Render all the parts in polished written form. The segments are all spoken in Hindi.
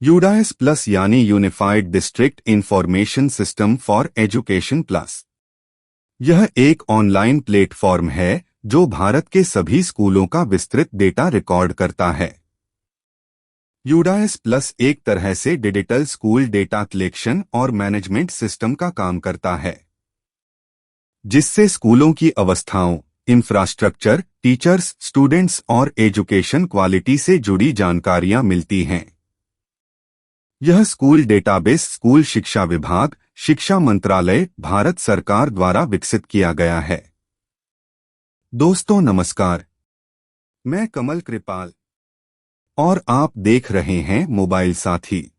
यूडाइस प्लस यानी unified district information system for education plus. यह एक ऑनलाइन प्लेटफॉर्म है जो भारत के सभी स्कूलों का विस्तृत डेटा रिकॉर्ड करता है। यूडाइस प्लस एक तरह से डिजिटल स्कूल डेटा कलेक्शन और मैनेजमेंट सिस्टम का काम करता है, जिससे स्कूलों की अवस्थाओं, इंफ्रास्ट्रक्चर, टीचर्स, स्टूडेंट्स और एजुकेशन क्वालिटी से जुड़ी जानकारियां मिलती हैं। यह स्कूल डेटाबेस स्कूल शिक्षा विभाग, शिक्षा मंत्रालय, भारत सरकार द्वारा विकसित किया गया है। दोस्तों नमस्कार, मैं कमल कृपाल और आप देख रहे हैं मोबाइल साथी।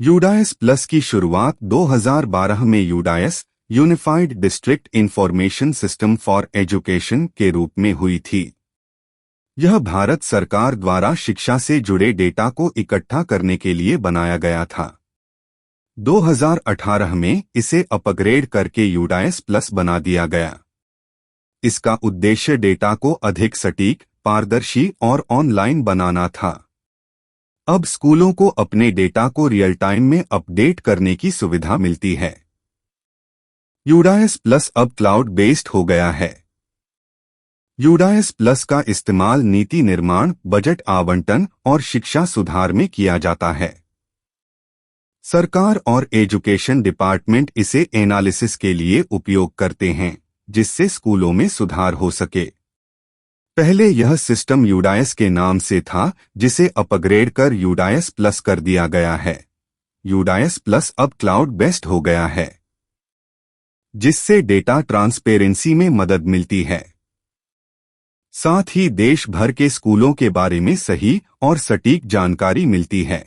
यूडाइस प्लस की शुरुआत 2012 में UDISE unified district information system for education के रूप में हुई थी। यह भारत सरकार द्वारा शिक्षा से जुड़े डेटा को इकट्ठा करने के लिए बनाया गया था। 2018 में इसे अपग्रेड करके यूडाइस प्लस बना दिया गया। इसका उद्देश्य डेटा को अधिक सटीक, पारदर्शी और ऑनलाइन बनाना था। अब स्कूलों को अपने डेटा को रियल टाइम में अपडेट करने की सुविधा मिलती है। यूडाइस प्लस अब क्लाउड बेस्ड हो गया है। यूडाइस प्लस का इस्तेमाल नीति निर्माण, बजट आवंटन और शिक्षा सुधार में किया जाता है। सरकार और एजुकेशन डिपार्टमेंट इसे एनालिसिस के लिए उपयोग करते हैं, जिससे स्कूलों में सुधार हो सके। पहले यह सिस्टम यूडाइस के नाम से था, जिसे अपग्रेड कर यूडाइस प्लस कर दिया गया है। यूडाइस प्लस अब क्लाउड बेस्ड हो गया है, जिससे डेटा ट्रांसपेरेंसी में मदद मिलती है। साथ ही देश भर के स्कूलों के बारे में सही और सटीक जानकारी मिलती है।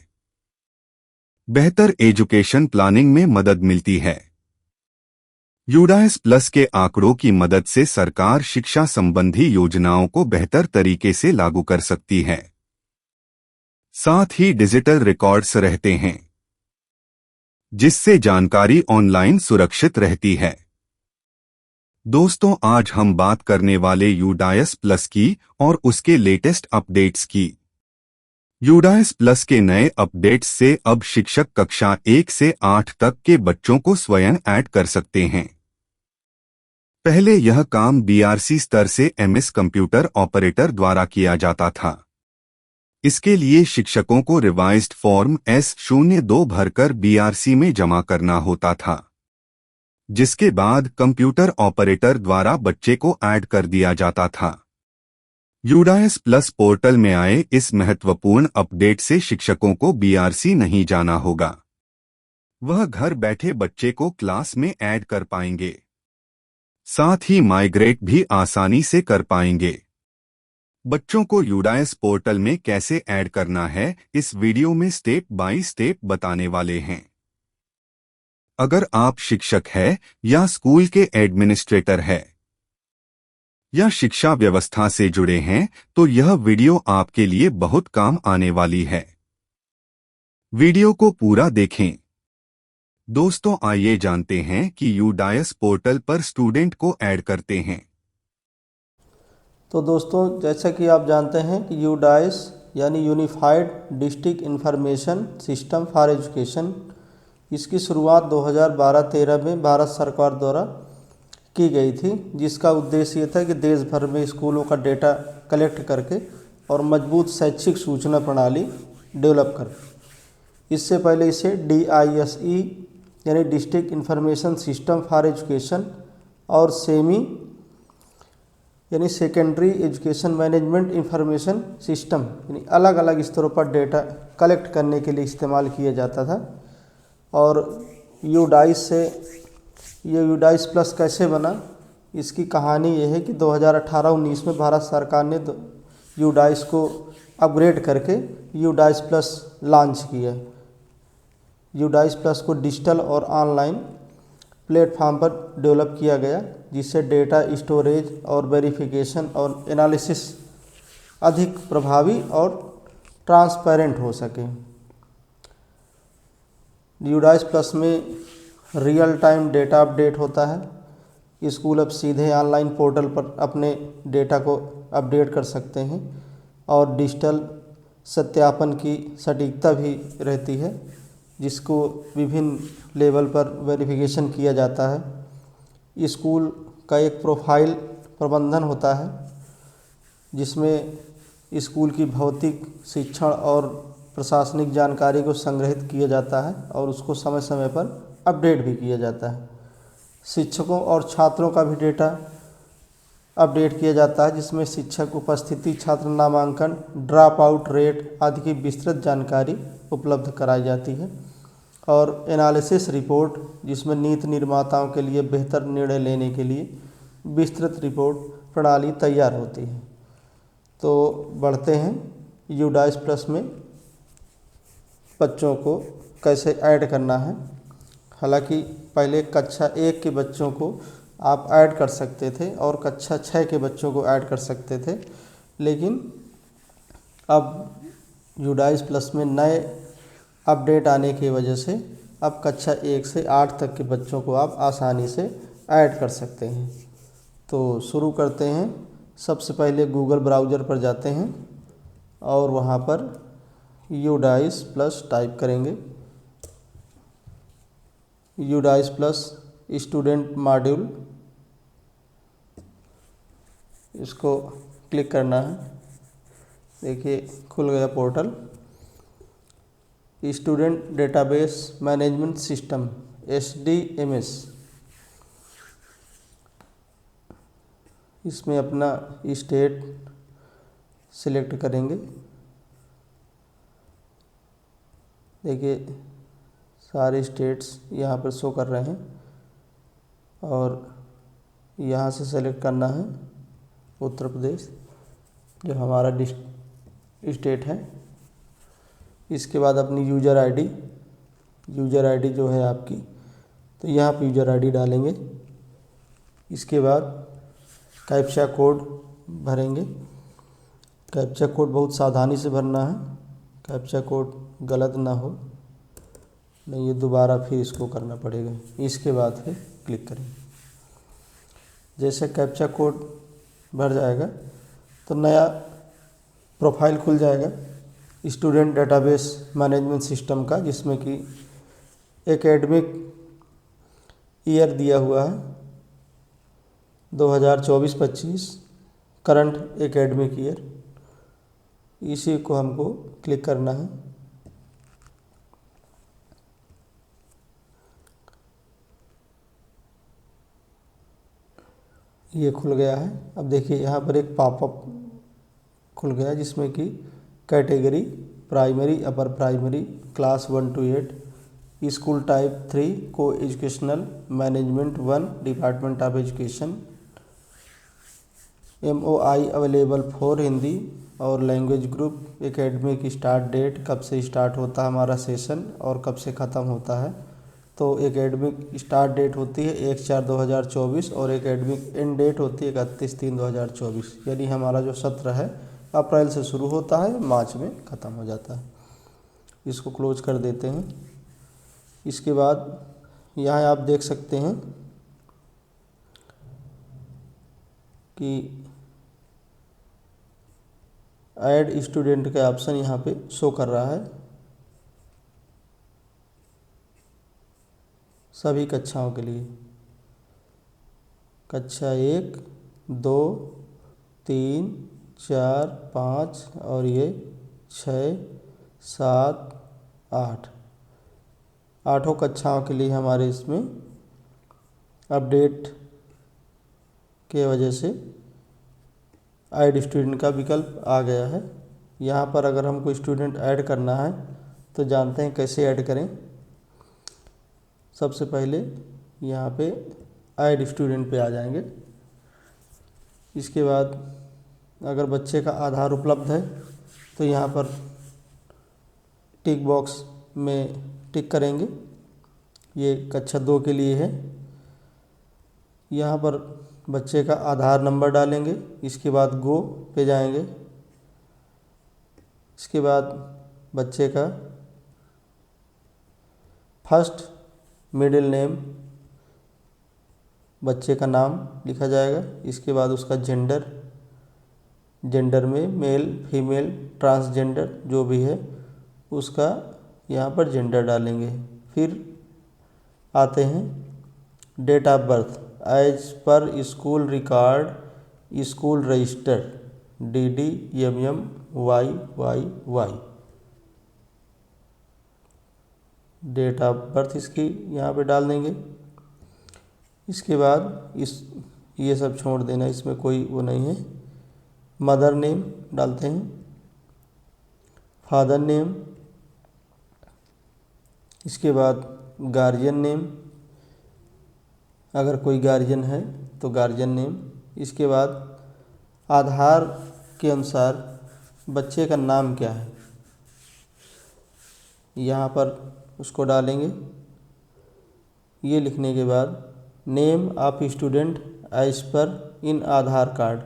बेहतर एजुकेशन प्लानिंग में मदद मिलती है। यूडाइस प्लस के आंकड़ों की मदद से सरकार शिक्षा संबंधी योजनाओं को बेहतर तरीके से लागू कर सकती है। साथ ही डिजिटल रिकॉर्ड्स रहते हैं, जिससे जानकारी ऑनलाइन सुरक्षित रहती है। दोस्तों, आज हम बात करने वाले यूडाइस प्लस की और उसके लेटेस्ट अपडेट्स की। यूडाइस प्लस के नए अपडेट्स से अब शिक्षक कक्षा 1 से 8 तक के बच्चों को स्वयं ऐड कर सकते हैं। पहले यह काम बीआरसी स्तर से एमएस कंप्यूटर ऑपरेटर द्वारा किया जाता था। इसके लिए शिक्षकों को रिवाइज्ड फॉर्म S02 भरकर बीआरसी में जमा करना होता था, जिसके बाद कंप्यूटर ऑपरेटर द्वारा बच्चे को ऐड कर दिया जाता था। यूडाइस प्लस पोर्टल में आए इस महत्वपूर्ण अपडेट से शिक्षकों को बीआरसी नहीं जाना होगा। वह घर बैठे बच्चे को क्लास में ऐड कर पाएंगे। साथ ही माइग्रेट भी आसानी से कर पाएंगे। बच्चों को यूडाइस पोर्टल में कैसे ऐड करना है, इस वीडियो में स्टेप बाय स्टेप बताने वाले हैं। अगर आप शिक्षक हैं या स्कूल के एडमिनिस्ट्रेटर हैं या शिक्षा व्यवस्था से जुड़े हैं, तो यह वीडियो आपके लिए बहुत काम आने वाली है। वीडियो को पूरा देखें। दोस्तों, आइए जानते हैं कि यूडाइस पोर्टल पर स्टूडेंट को ऐड करते हैं। तो दोस्तों, जैसा कि आप जानते हैं कि यूडाइस यानी unified district information system for education, इसकी शुरुआत 2012-13 में भारत सरकार द्वारा की गई थी, जिसका उद्देश्य ये था कि देश भर में स्कूलों का डेटा कलेक्ट करके और मजबूत शैक्षिक सूचना प्रणाली डेवलप कर। इससे पहले इसे DISE यानी district information system for education और सेमी यानी secondary education management information system यानी अलग अलग स्तरों पर डेटा कलेक्ट करने के लिए इस्तेमाल किया जाता था। और यूडाइस प्लस कैसे बना, इसकी कहानी ये है कि 2018-19 में भारत सरकार ने यूडाइस को अपग्रेड करके यूडाइस प्लस लॉन्च किया। यूडाइस प्लस को डिजिटल और ऑनलाइन प्लेटफॉर्म पर डेवलप किया गया, जिससे डेटा स्टोरेज और वेरिफिकेशन और एनालिसिस अधिक प्रभावी और ट्रांसपेरेंट हो सके। यूडाइस प्लस में रियल टाइम डेटा अपडेट होता है। स्कूल अब सीधे ऑनलाइन पोर्टल पर अपने डेटा को अपडेट कर सकते हैं और डिजिटल सत्यापन की सटीकता भी रहती है, जिसको विभिन्न लेवल पर वेरिफिकेशन किया जाता है। स्कूल का एक प्रोफाइल प्रबंधन होता है, जिसमें स्कूल की भौतिक, शिक्षण और प्रशासनिक जानकारी को संग्रहित किया जाता है और उसको समय समय पर अपडेट भी किया जाता है। शिक्षकों और छात्रों का भी डेटा अपडेट किया जाता है, जिसमें शिक्षक उपस्थिति, छात्र नामांकन, ड्रॉप आउट रेट आदि की विस्तृत जानकारी उपलब्ध कराई जाती है। और एनालिसिस रिपोर्ट, जिसमें नीति निर्माताओं के लिए बेहतर निर्णय लेने के लिए विस्तृत रिपोर्ट प्रणाली तैयार होती है। तो बढ़ते हैं यूडाइस प्लस में बच्चों को कैसे ऐड करना है। हालांकि पहले कक्षा 1 के बच्चों को आप ऐड कर सकते थे और कक्षा 6 के बच्चों को ऐड कर सकते थे, लेकिन अब यूडाइस प्लस में नए अपडेट आने की वजह से अब कक्षा 1 से 8 तक के बच्चों को आप आसानी से ऐड कर सकते हैं। तो शुरू करते हैं। सबसे पहले गूगल ब्राउज़र पर जाते हैं और वहाँ पर यूडाइस प्लस टाइप करेंगे। यूडाइस प्लस स्टूडेंट मॉड्यूल, इसको क्लिक करना है। देखिए खुल गया portal. Student database management system SDMS, इसमें अपना स्टेट सिलेक्ट करेंगे। देखिए सारे स्टेट्स यहाँ पर शो कर रहे हैं और यहाँ से सेलेक्ट करना है उत्तर प्रदेश, जो हमारा स्टेट है। इसके बाद अपनी यूज़र आईडी जो है आपकी, तो यहाँ पर यूज़र आईडी डालेंगे। इसके बाद कैप्चा कोड भरेंगे। कैप्चा कोड बहुत सावधानी से भरना है, कैप्चा कोड गलत ना हो, नहीं ये दोबारा फिर इसको करना पड़ेगा। इसके बाद फिर क्लिक करें। जैसे कैप्चा कोड भर जाएगा तो नया प्रोफाइल खुल जाएगा स्टूडेंट डेटाबेस मैनेजमेंट सिस्टम का, जिसमें कि एकेडमिक ईयर दिया हुआ है 2024-25 करंट एकेडमिक ईयर। इसी को हमको क्लिक करना है। ये खुल गया है। अब देखिए यहाँ पर एक पॉपअप खुल गया, जिसमें कि category primary, upper primary, class 1 to 8, school type 3, coeducational, management 1, department of education, MOI available for Hindi और language group, academic start date, कब से स्टार्ट होता है हमारा सेशन और कब से ख़त्म होता है। तो एकेडमिक स्टार्ट डेट होती है 1/4/2024 और एकेडमिक एंड डेट होती है 31/3/2024। यानी हमारा जो सत्र है अप्रैल से शुरू होता है, मार्च में ख़त्म हो जाता है। इसको क्लोज कर देते हैं। इसके बाद यहाँ आप देख सकते हैं कि ऐड स्टूडेंट का ऑप्शन यहाँ पे शो कर रहा है सभी कक्षाओं के लिए। कक्षा 1, 2, 3, 4, 5 और ये 6, 7, 8, आठों कक्षाओं के लिए हमारे इसमें अपडेट के वजह से ऐड स्टूडेंट का विकल्प आ गया है। यहाँ पर अगर हमको स्टूडेंट ऐड करना है तो जानते हैं कैसे ऐड करें। सबसे पहले यहाँ पे ऐड स्टूडेंट पे आ जाएंगे। इसके बाद अगर बच्चे का आधार उपलब्ध है तो यहाँ पर टिक बॉक्स में टिक करेंगे। ये कक्षा 2 के लिए है। यहाँ पर बच्चे का आधार नंबर डालेंगे। इसके बाद गो पे जाएंगे। इसके बाद बच्चे का फर्स्ट मिडिल नेम, बच्चे का नाम लिखा जाएगा। इसके बाद उसका जेंडर, जेंडर में मेल फीमेल ट्रांसजेंडर जो भी है उसका यहाँ पर जेंडर डालेंगे। फिर आते हैं डेट ऑफ बर्थ एज पर school record school register DDMMYYY date of birth इसकी यहाँ पे डाल देंगे। इसके बाद ये सब छोड़ देना, इसमें कोई वो नहीं है। मदर नेम डालते हैं, फादर नेम, इसके बाद गार्जियन नेम अगर कोई गार्जियन है तो गार्जियन नेम। इसके बाद आधार के अनुसार बच्चे का नाम क्या है यहाँ पर उसको डालेंगे। ये लिखने के बाद name of student as per in Aadhaar card,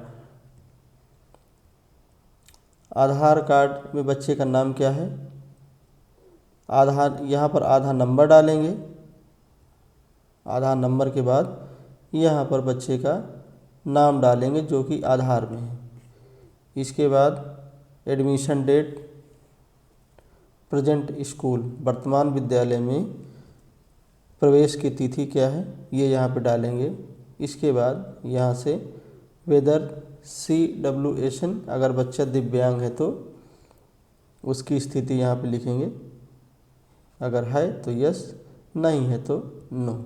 Aadhaar card में बच्चे का नाम क्या है। आधार यहाँ पर आधार नंबर डालेंगे। आधार नंबर के बाद यहाँ पर बच्चे का नाम डालेंगे जो कि आधार में है। इसके बाद एडमिशन डेट, प्रेजेंट स्कूल वर्तमान विद्यालय में प्रवेश की तिथि क्या है ये यहाँ पे डालेंगे। इसके बाद यहाँ से वेदर CWSN अगर बच्चा दिव्यांग है तो उसकी स्थिति यहाँ पे लिखेंगे, अगर है तो यस, नहीं है तो नो।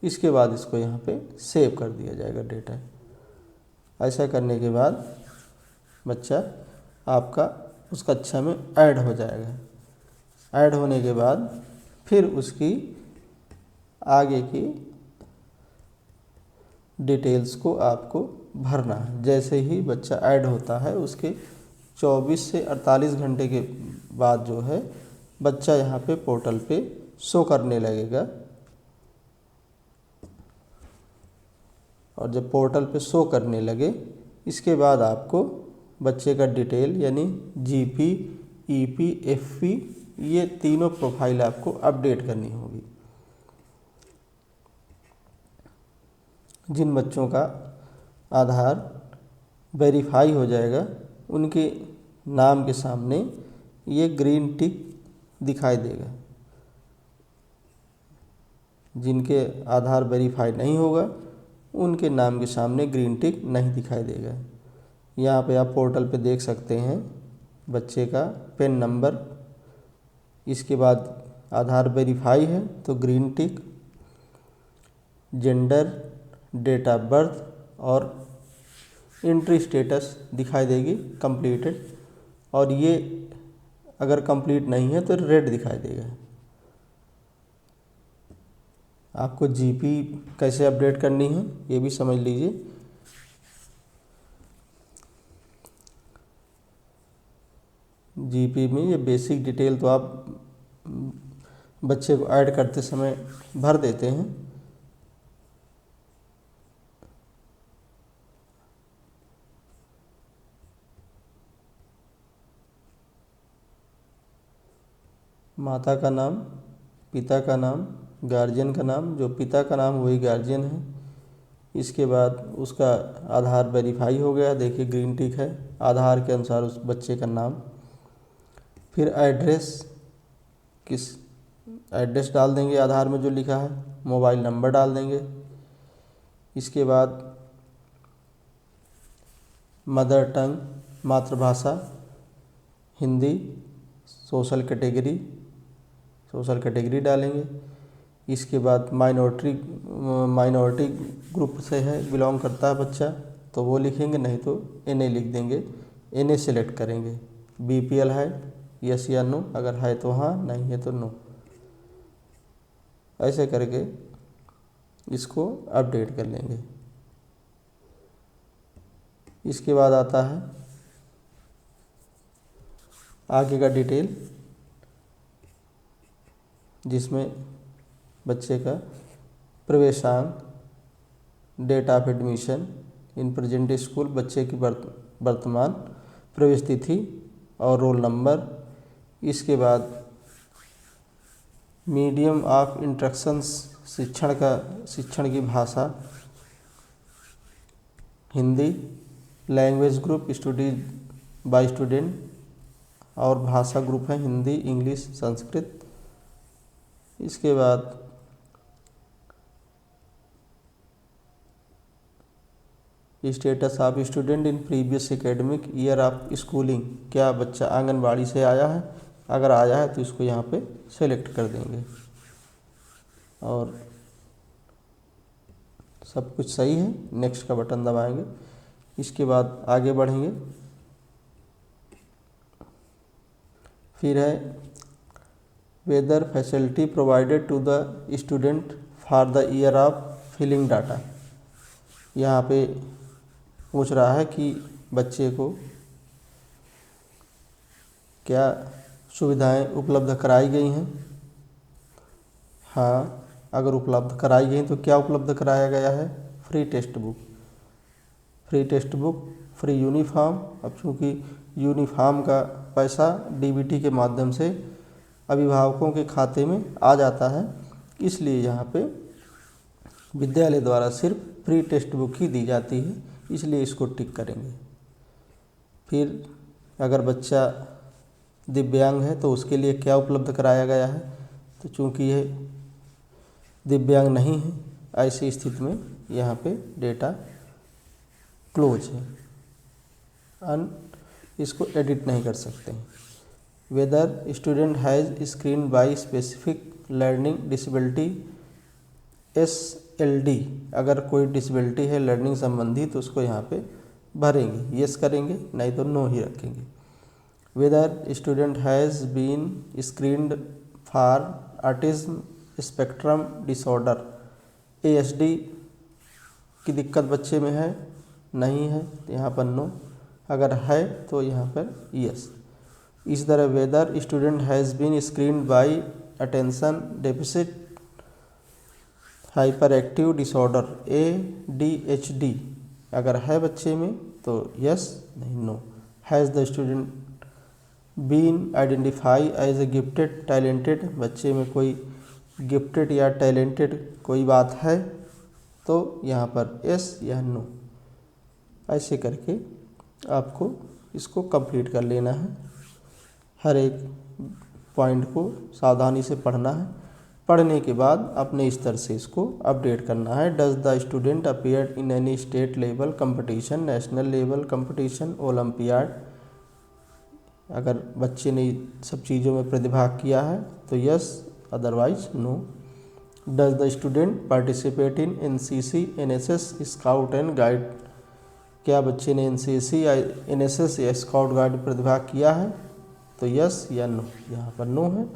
इसके बाद इसको यहाँ पे सेव कर दिया जाएगा डेटा। ऐसा करने के बाद बच्चा आपका उस कक्षा में ऐड हो जाएगा। ऐड होने के बाद फिर उसकी आगे की डिटेल्स को आपको भरना है। जैसे ही बच्चा ऐड होता है उसके 24 से 48 घंटे के बाद जो है बच्चा यहाँ पे पोर्टल पे शो करने लगेगा। और जब पोर्टल पे शो करने लगे इसके बाद आपको बच्चे का डिटेल यानी GP, EP, FP ये तीनों प्रोफाइल आपको अपडेट करनी होगी। जिन बच्चों का आधार वेरीफाई हो जाएगा उनके नाम के सामने ये ग्रीन टिक दिखाई देगा। जिनके आधार वेरीफाई नहीं होगा उनके नाम के सामने ग्रीन टिक नहीं दिखाई देगा। यहाँ पे आप पोर्टल पे देख सकते हैं बच्चे का पेन नंबर, इसके बाद आधार वेरीफाई है तो green tick, gender, date of birth और एंट्री स्टेटस दिखाई देगी कंप्लीटेड। और ये अगर कंप्लीट नहीं है तो रेड दिखाई देगा। आपको GP कैसे अपडेट करनी है ये भी समझ लीजिए। GP में ये बेसिक डिटेल तो आप बच्चे को ऐड करते समय भर देते हैं। माता का नाम, पिता का नाम, गार्जियन का नाम, जो पिता का नाम वही गार्जियन है। इसके बाद उसका आधार वेरीफाई हो गया, देखिए ग्रीन टिक है, आधार के अनुसार उस बच्चे का नाम। फिर एड्रेस, किस एड्रेस डाल देंगे आधार में जो लिखा है, मोबाइल नंबर डाल देंगे। इसके बाद मदर टंग मातृभाषा हिंदी, सोशल कैटेगरी डालेंगे। इसके बाद माइनॉरिटी ग्रुप से है बिलोंग करता है बच्चा तो वो लिखेंगे, नहीं तो NA लिख देंगे। NA सेलेक्ट करेंगे। BPL है यस या नो, अगर है तो हाँ, नहीं है तो नो। ऐसे करके इसको अपडेट कर लेंगे। इसके बाद आता है आगे का डिटेल जिसमें बच्चे का प्रवेशांक, date of admission in present school, बच्चे की वर्तमान प्रवेश तिथि और रोल नंबर। इसके बाद मीडियम ऑफ इंस्ट्रक्शंस, शिक्षण की भाषा Hindi. Language group studies by student, और भाषा ग्रुप है हिंदी, इंग्लिश, संस्कृत। इसके बाद status of student in previous academic year of schooling, क्या बच्चा आंगनबाड़ी से आया है, अगर आया है तो इसको यहाँ पे सेलेक्ट कर देंगे। और सब कुछ सही है, नेक्स्ट का बटन दबाएंगे। इसके बाद आगे बढ़ेंगे। फिर है whether facility provided to the student for the year of filling data. यहाँ पे पूछ रहा है कि बच्चे को क्या सुविधाएं उपलब्ध कराई गई हैं। हाँ, अगर उपलब्ध कराई गई तो क्या उपलब्ध कराया गया है? Free text book, free uniform. अब चूँकि यूनिफॉर्म का पैसा डीबीटी के माध्यम से अभिभावकों के खाते में आ जाता है, इसलिए यहाँ पे विद्यालय द्वारा सिर्फ फ्री टेक्स्ट बुक ही दी जाती है, इसलिए इसको टिक करेंगे। फिर अगर बच्चा दिव्यांग है तो उसके लिए क्या उपलब्ध कराया गया है, तो चूँकि यह दिव्यांग नहीं है, ऐसी स्थिति में यहाँ पे डेटा क्लोज है, इसको एडिट नहीं कर सकते हैं। Whether student has screen by specific learning disability SLD, अगर कोई डिसेबिलिटी है लर्निंग संबंधी तो उसको यहाँ पे भरेंगे, यस करेंगे, नहीं तो नो ही रखेंगे। Whether student has been screened for autism spectrum disorder ASD की दिक्कत बच्चे में है, नहीं है, यहाँ पर नो, अगर है तो यहाँ पर यस। इस तरह whether student has been screened by attention deficit hyperactive disorder ADHD, अगर है बच्चे में तो यस, नहीं no. Has the student been identify as a gifted talented, बच्चे में कोई गिफ्टेड या टैलेंटेड कोई बात है तो यहाँ पर यस या नो। ऐसे करके आपको इसको कंप्लीट कर लेना है। हर एक पॉइंट को सावधानी से पढ़ना है, पढ़ने के बाद अपने स्तर से इसको अपडेट करना है। Does the student appear in any state level competition, national level competition, olympiad, अगर बच्चे ने सब चीज़ों में प्रतिभाग किया है तो yes, otherwise no. Does the student participate in NCC, NSS, scout and guide, क्या बच्चे ने NCC या NSS या स्काउट गाइड प्रतिभाग किया है तो यस या नो, यहाँ पर नो है।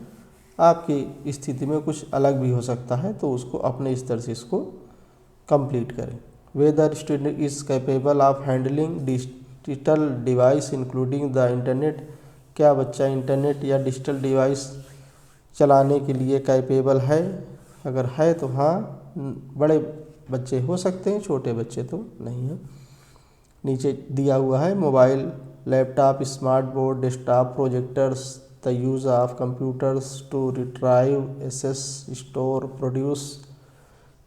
आपकी स्थिति में कुछ अलग भी हो सकता है तो उसको अपने स्तर से इसको कंप्लीट करें। Whether student is capable of handling digital device including the internet, क्या बच्चा इंटरनेट या डिजिटल डिवाइस चलाने के लिए कैपेबल है, अगर है तो हाँ, बड़े बच्चे हो सकते हैं, छोटे बच्चे तो नहीं हैं। नीचे दिया हुआ है mobile, laptop, smart board, desktop, projectors, the use of computers to retrieve, access, store, produce,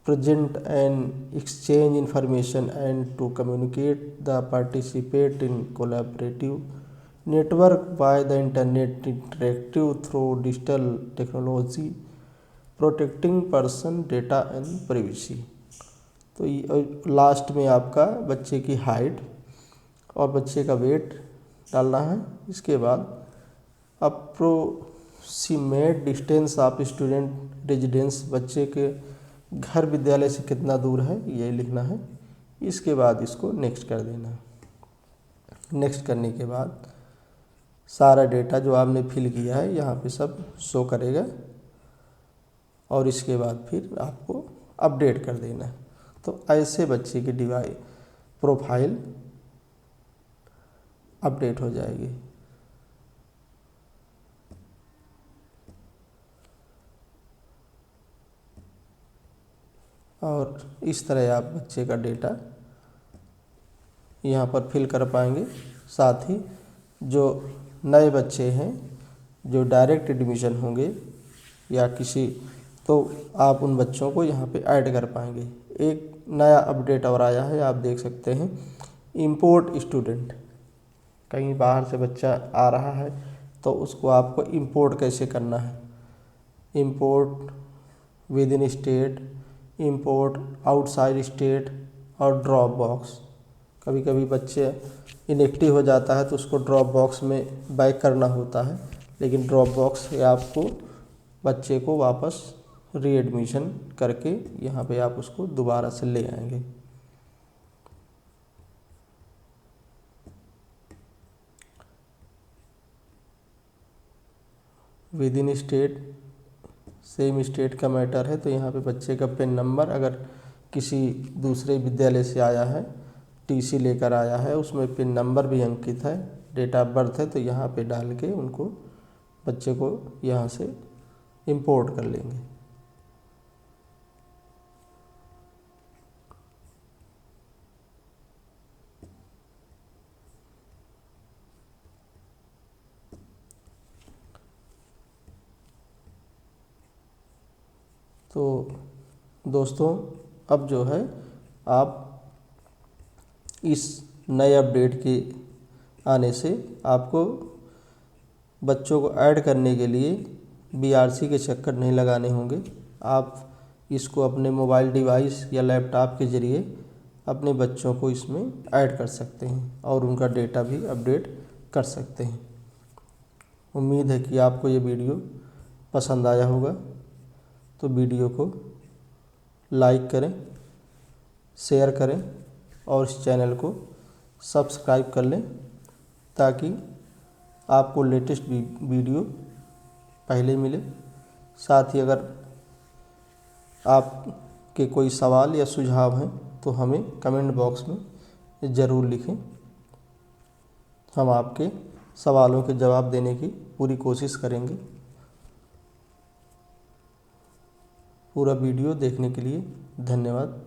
present and exchange information and to communicate the participate in collaborative network by the internet, interactive through digital technology, protecting person data and privacy। तो लास्ट में आपका बच्चे की हाइट और बच्चे का वेट डालना है। इसके बाद approximate distance of student residence, बच्चे के घर विद्यालय से कितना दूर है ये लिखना है। इसके बाद इसको नेक्स्ट कर देना है। नेक्स्ट करने के बाद सारा डेटा जो आपने फिल किया है यहाँ पे सब शो करेगा और इसके बाद फिर आपको अपडेट कर देना है। तो ऐसे बच्चे की डिवाइस प्रोफाइल अपडेट हो जाएगी। और इस तरह आप बच्चे का डेटा यहाँ पर फिल कर पाएंगे। साथ ही जो नए बच्चे हैं जो डायरेक्ट एडमिशन होंगे या किसी, तो आप उन बच्चों को यहाँ पे ऐड कर पाएंगे। एक नया अपडेट और आया है, आप देख सकते हैं इंपोर्ट स्टूडेंट, कहीं बाहर से बच्चा आ रहा है तो उसको आपको इंपोर्ट कैसे करना है। Import with in state, import outside state और ड्रॉप बॉक्स। कभी कभी बच्चे इनएक्टिव हो जाता है तो उसको ड्रॉप बॉक्स में बैक करना होता है, लेकिन ड्रॉप बॉक्स से आपको बच्चे को वापस रीएडमिशन करके यहाँ पे आप उसको दोबारा से ले आएंगे। With in state, same state का मैटर है तो यहाँ पे बच्चे का पिन नंबर, अगर किसी दूसरे विद्यालय से आया है, टीसी लेकर आया है, उसमें पिन नंबर भी अंकित है, डेट ऑफ बर्थ है, तो यहाँ पे डाल के उनको बच्चे को यहाँ से इंपोर्ट कर लेंगे। तो दोस्तों अब जो है आप इस नए अपडेट के आने से आपको बच्चों को ऐड करने के लिए बीआरसी के चक्कर नहीं लगाने होंगे। आप इसको अपने मोबाइल डिवाइस या लैपटॉप के ज़रिए अपने बच्चों को इसमें ऐड कर सकते हैं और उनका डेटा भी अपडेट कर सकते हैं। उम्मीद है कि आपको ये वीडियो पसंद आया होगा, तो वीडियो को लाइक करें, शेयर करें और इस चैनल को सब्सक्राइब कर लें ताकि आपको लेटेस्ट वीडियो पहले मिले। साथ ही अगर आपके कोई सवाल या सुझाव हैं तो हमें कमेंट बॉक्स में ज़रूर लिखें। हम आपके सवालों के जवाब देने की पूरी कोशिश करेंगे। पूरा वीडियो देखने के लिए धन्यवाद।